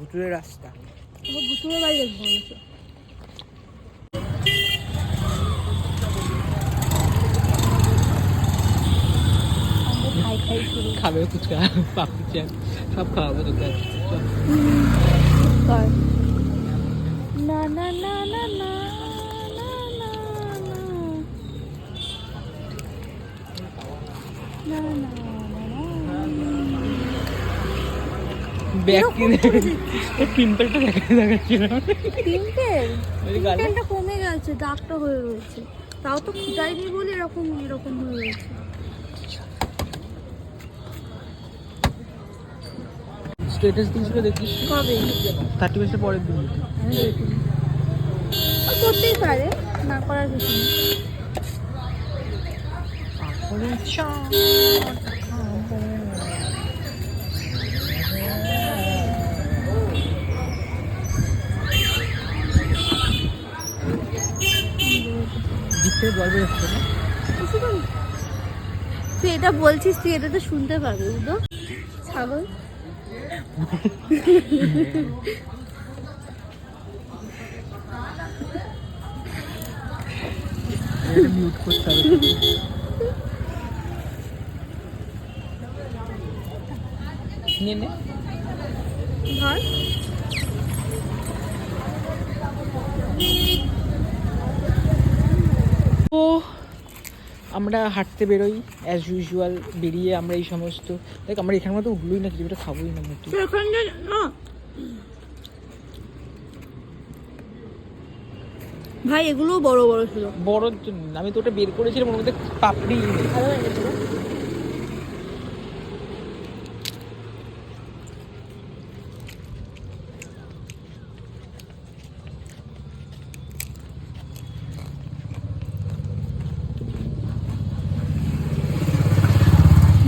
ভুতুরে রাস্তা। ভুতুরে বাড়ি দেখবো হচ্ছে। খাবে ফুচকা, পাপড়ি চাট সব খাওয়াবো তোকে। না না না না না ব্যাগ কিনে পিম্পলটা দেখাচ্ছিল। পিম্পলটা কমে গেছে, দাগটা হয়ে রয়েছে, তাও তো ফুটাইনি বলে এরকম এরকম হয়ে রয়েছে। স্ট্যাটাস দিয়েছিল দেখিস কবে? 31 পরের দিন। করতেই পারে, না করার কিছু নেই। তুই এটা বলছিস, তুই এটা তো শুনতে পাবি। বুঝলো ছাগল। মিউট করতে হবে। নিয়ে নে ধর। ও আমরা হাঁটতে বেরোই অ্যাজ ইউজুয়াল। বেরিয়ে আমরা এই সমস্ত দেখ, আমরা এখানে মতো উঠলোই না, কিছুটা খাবোই না মতো। ভাই এগুলো বড় বড় ছিল। বড় আমি তো ওটা বের করেছিলাম, ওর মধ্যে পাপড়ি। ভালো লেগেছিল।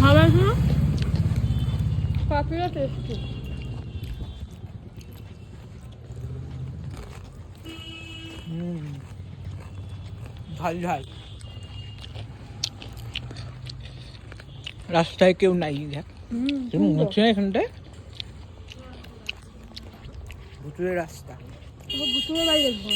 ভালো আছে না? পাপড়িটা টেস্টি। ঝাল ঝাল। রাস্তায় কেউ নাই, দেখ মনে হচ্ছে না এখানটায় ভুতুরে রাস্তা। ভুতুরে বাড়ি দেখবো।